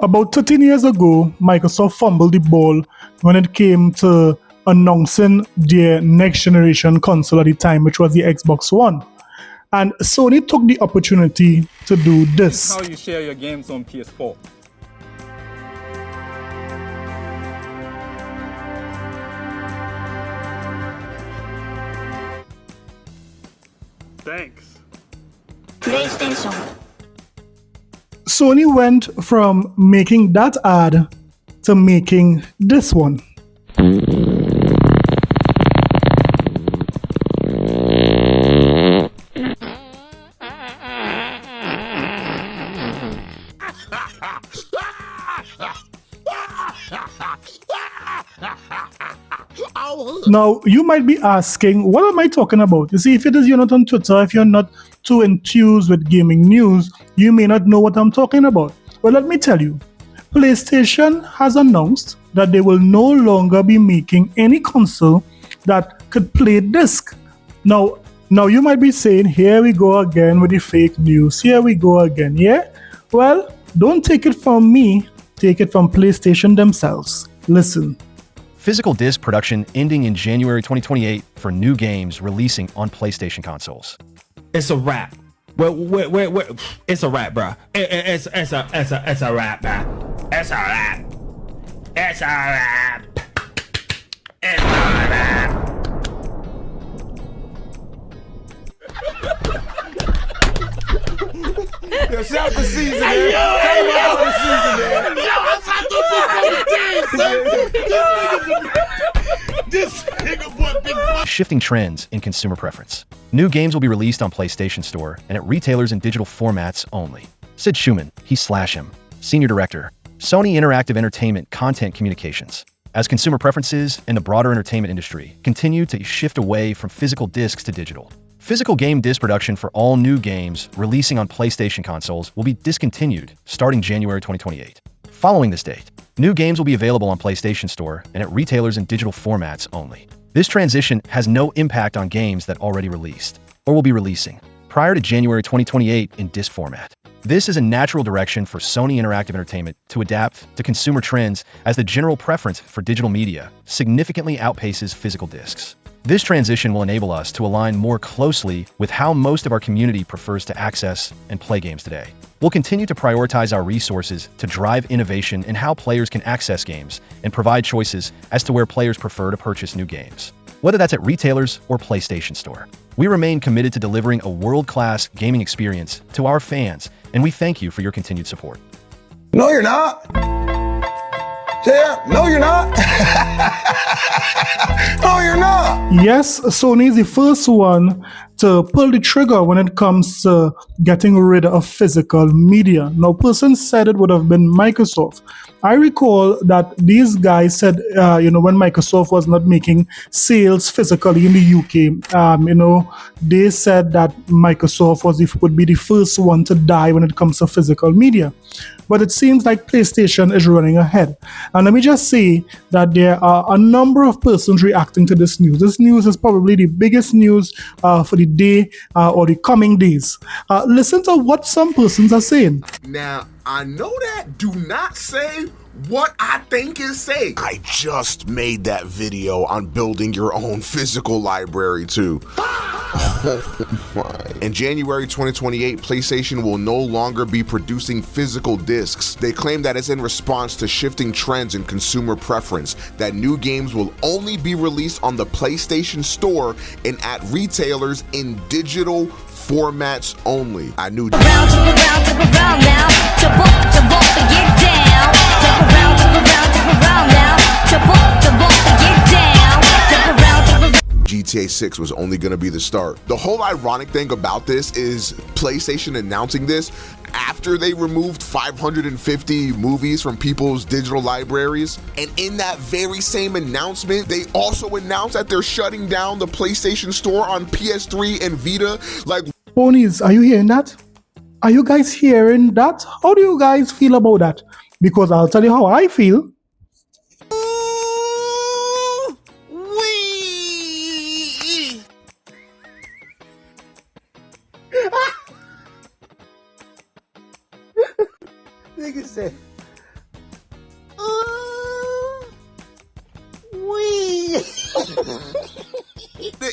About 13 years ago, Microsoft fumbled the ball when it came to announcing their next generation console at the time, which was the Xbox One. And Sony took the opportunity to do this. How you share your games on PS4. Thanks. PlayStation. Sony went from making that ad to making this one. Now, you might be asking, what am I talking about? You see, if it is you're not on Twitter, if you're not too enthused with gaming news, you may not know what I'm talking about. Well, let me tell you, PlayStation has announced that they will no longer be making any console that could play disc. Now you might be saying, here we go again with the fake news. Here we go again, yeah? Well, don't take it from me, take it from PlayStation themselves. Listen. Physical disc production ending in January 2028 for new games releasing on PlayStation consoles. It's a wrap. Wait. It's a wrap, bro. It's a wrap, bro. It's a wrap. It's a wrap. It's a wrap. Yo, shout the season, man. Shout the season, man. Yo, I'm not this nigga boy, big boy. Shifting trends in consumer preference. New games will be released on PlayStation Store and at retailers in digital formats only. Sid Schumann, him, Senior Director, Sony Interactive Entertainment Content Communications. As consumer preferences in the broader entertainment industry continue to shift away from physical discs to digital, physical game disc production for all new games releasing on PlayStation consoles will be discontinued starting January 2028. Following this date, new games will be available on PlayStation Store and at retailers in digital formats only. This transition has no impact on games that already released or will be releasing prior to January 2028 in disc format. This is a natural direction for Sony Interactive Entertainment to adapt to consumer trends as the general preference for digital media significantly outpaces physical discs. This transition will enable us to align more closely with how most of our community prefers to access and play games today. We'll continue to prioritize our resources to drive innovation in how players can access games and provide choices as to where players prefer to purchase new games, whether that's at retailers or PlayStation Store. We remain committed to delivering a world-class gaming experience to our fans, and we thank you for your continued support. No, you're not. Yeah, no, you're not. No, you're not. Yes, Sony is the first one to pull the trigger when it comes to getting rid of physical media. Now, person said it would have been Microsoft. I recall that these guys said, when Microsoft was not making sales physically in the UK, they said that Microsoft would be the first one to die when it comes to physical media. But it seems like PlayStation is running ahead. And let me just say that there are a number of persons reacting to this news. This news is probably the biggest news for the day or the coming days. Listen to what some persons are saying. Now, I know that. Do not say what I think is safe. I just made that video on building your own physical library too. Oh my. In January 2028, PlayStation will no longer be producing physical discs. They claim that it's in response to shifting trends in consumer preference, that new games will only be released on the PlayStation Store and at retailers in digital formats only. I knew Around now, jump up and get down. Jump around now, jump up and get down. Jump around. GTA 6 was only going to be the start. The whole ironic thing about this is PlayStation announcing this after they removed 550 movies from people's digital libraries. And in that very same announcement, they also announced that they're shutting down the PlayStation Store on PS3 and Vita. Like, Ponies, are you hearing that? Are you guys hearing that? How do you guys feel about that? Because I'll tell you how I feel. Nigga said,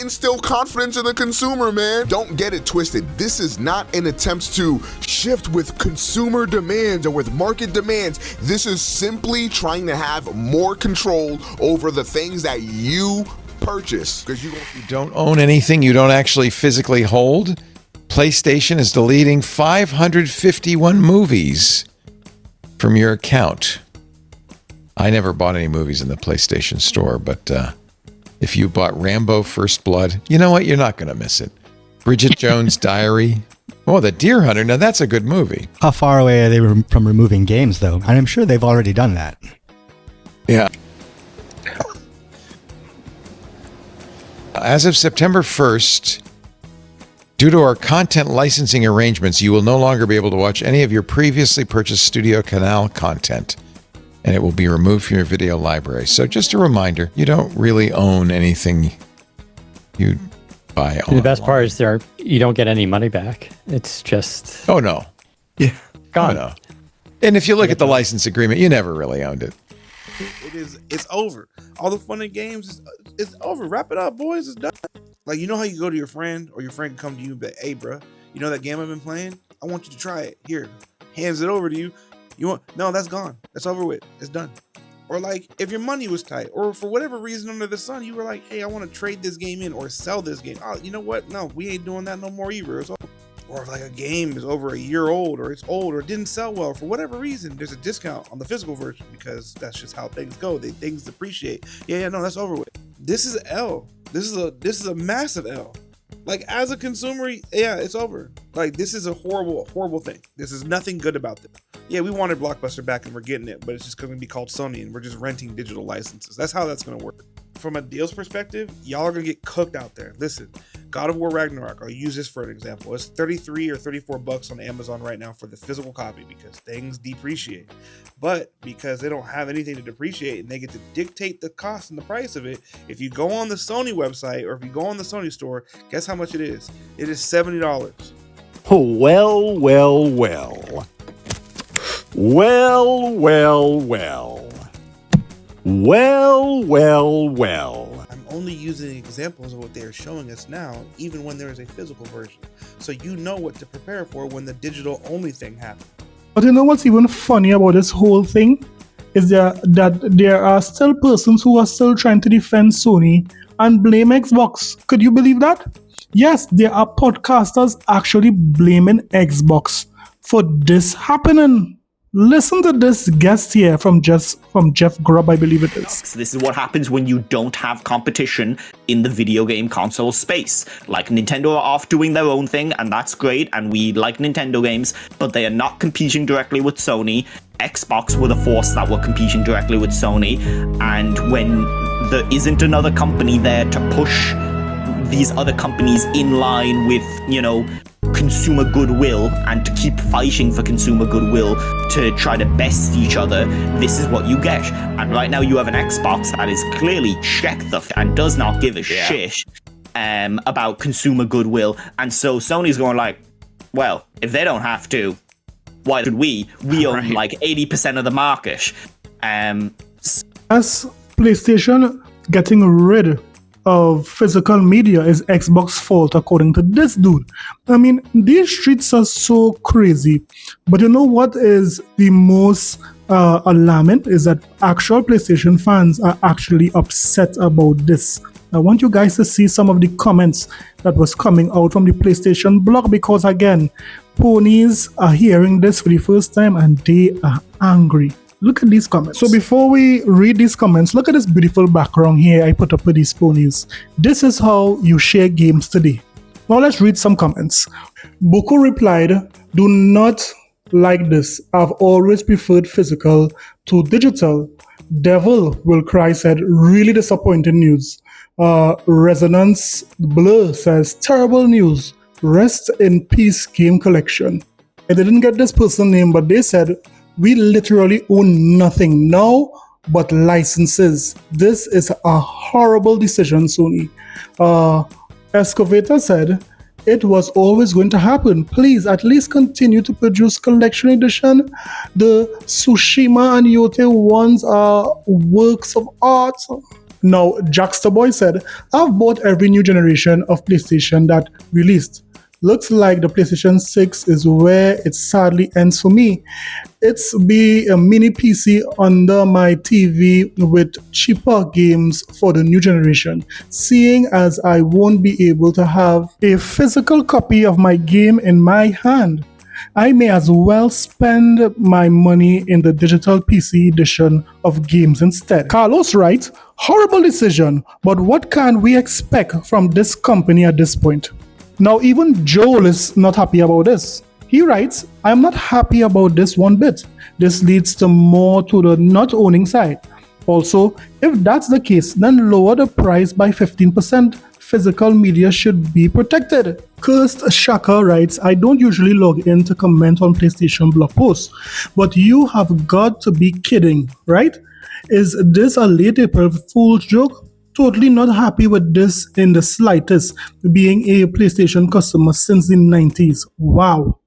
Instill confidence in the consumer, man. Don't get it twisted. This is not an attempt to shift with consumer demands or with market demands. This is simply trying to have more control over the things that you purchase. Because you don't own anything you don't actually physically hold. PlayStation is deleting 551 movies from your account. I never bought any movies in the PlayStation Store, but if you bought Rambo First Blood, you know what? You're not going to miss it. Bridget Jones' Diary. Oh, The Deer Hunter. Now, that's a good movie. How far away are they from removing games, though? And I'm sure they've already done that. Yeah. As of September 1st, due to our content licensing arrangements, you will no longer be able to watch any of your previously purchased Studio Canal content, and it will be removed from your video library. So just a reminder, you don't really own anything you buy online. The best part is you don't get any money back. It's just... Oh, no. Yeah. Gone. Oh, no. And if you look at the license agreement, you never really owned it. It's over. All the fun and games is over. Wrap it up, boys. It's done. Like, you know how you go to your friend, or your friend can come to you and be like, hey, bro, you know that game I've been playing? I want you to try it. Here, hands it over to you. No, that's gone. That's over with. It's done. Or like, if your money was tight, or for whatever reason under the sun, you were like, hey, I want to trade this game in or sell this game. Oh, you know what? No, we ain't doing that no more either. It's over. Or if like a game is over a year old, or it's old, or didn't sell well for whatever reason, there's a discount on the physical version because that's just how things go. Things depreciate. Yeah, no, that's over with. This is L. This is a massive L. Like, as a consumer, yeah, it's over. Like, this is a horrible, horrible thing. This is nothing good about this. Yeah, we wanted Blockbuster back and we're getting it, but it's just going to be called Sony and we're just renting digital licenses. That's how that's going to work. From a deals perspective, y'all are going to get cooked out there. Listen, God of War Ragnarok, I'll use this for an example. It's 33 or 34 bucks on Amazon right now for the physical copy because things depreciate. But because they don't have anything to depreciate and they get to dictate the cost and the price of it, if you go on the Sony website or if you go on the Sony store, guess how much it is? It is $70. Oh, well. Well. I'm only using examples of what they are showing us now, even when there is a physical version. So you know what to prepare for when the digital only thing happens. But you know what's even funny about this whole thing? Is that there are still persons who are still trying to defend Sony and blame Xbox. Could you believe that? Yes, there are podcasters actually blaming Xbox for this happening. Listen to this guest here from Jeff Grubb, I believe it is. So this is what happens when you don't have competition in the video game console space. Like, Nintendo are off doing their own thing, and that's great, and we like Nintendo games, but they are not competing directly with Sony. Xbox were the force that were competing directly with Sony, and when there isn't another company there to push these other companies in line with, consumer goodwill and to keep fighting for consumer goodwill to try to best each other, this is what you get. And right now you have an Xbox that is clearly checked and does not give a shit about consumer goodwill. And so Sony's going like, well, if they don't have to, why should we? We own like 80% of the market. As PlayStation getting rid of physical media is Xbox's fault, according to this dude. I mean, these streets are so crazy. But you know what is the most alarming is that actual PlayStation fans are actually upset about this. I want you guys to see some of the comments that was coming out from the PlayStation blog, because again, ponies are hearing this for the first time and they are angry. Look at these comments. So before we read these comments, look at this beautiful background here I put up with these ponies. This is how you share games today. Now let's read some comments. Boko replied, do not like this. I've always preferred physical to digital. Devil Will Cry said, really disappointing news. Resonance Blur says, terrible news. Rest in peace game collection. I didn't get this person's name, but they said, we literally own nothing now but licenses. This is a horrible decision, Sony. Excavator said, it was always going to happen. Please, at least continue to produce collection edition. The Tsushima and Yote ones are works of art. Now, Jackster Boy said, I've bought every new generation of PlayStation that released. Looks like the PlayStation 6 is where it sadly ends for me. It's be a mini PC under my TV with cheaper games for the new generation, seeing as I won't be able to have a physical copy of my game in my hand. I may as well spend my money in the digital PC edition of games instead. Carlos writes, horrible decision, but what can we expect from this company at this point? Now, even Joel is not happy about this. He writes, I'm not happy about this one bit. This leads to more to the not owning side. Also, if that's the case, then lower the price by 15%. Physical media should be protected. Cursed Shaka writes, I don't usually log in to comment on PlayStation blog posts, but you have got to be kidding, right? Is this a late April Fool's joke? Totally not happy with this in the slightest, being a PlayStation customer since the 90s. Wow.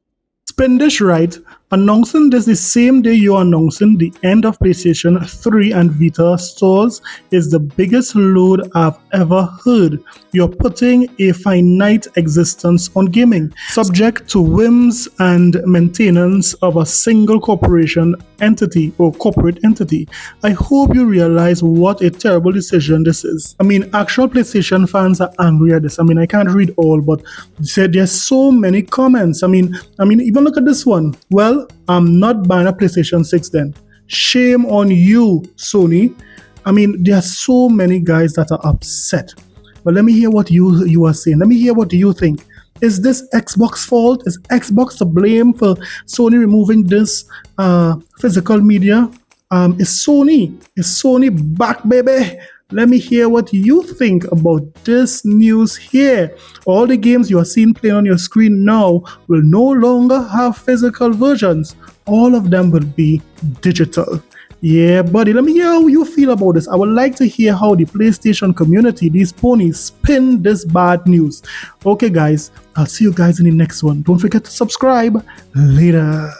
Spindish right, announcing this the same day you're announcing the end of PlayStation 3 and Vita stores is the biggest load I've ever heard. You're putting a finite existence on gaming, subject to whims and maintenance of a single corporation entity or corporate entity. I hope you realize what a terrible decision this is. I mean, actual PlayStation fans are angry at this. I mean, I can't read all, but there's so many comments. I mean, even look at this one. Well, I'm not buying a PlayStation 6 then. Shame on you, Sony. I mean, there are so many guys that are upset. But let me hear what you are saying. Let me hear what you think. Is this Xbox fault? Is Xbox to blame for Sony removing this physical media? Is Sony back, baby? Let me hear what you think about this news here. All the games you are seeing playing on your screen now will no longer have physical versions. All of them will be digital. Yeah, buddy, let me hear how you feel about this. I would like to hear how the PlayStation community, these ponies, spin this bad news. Okay, guys, I'll see you guys in the next one. Don't forget to subscribe. Later.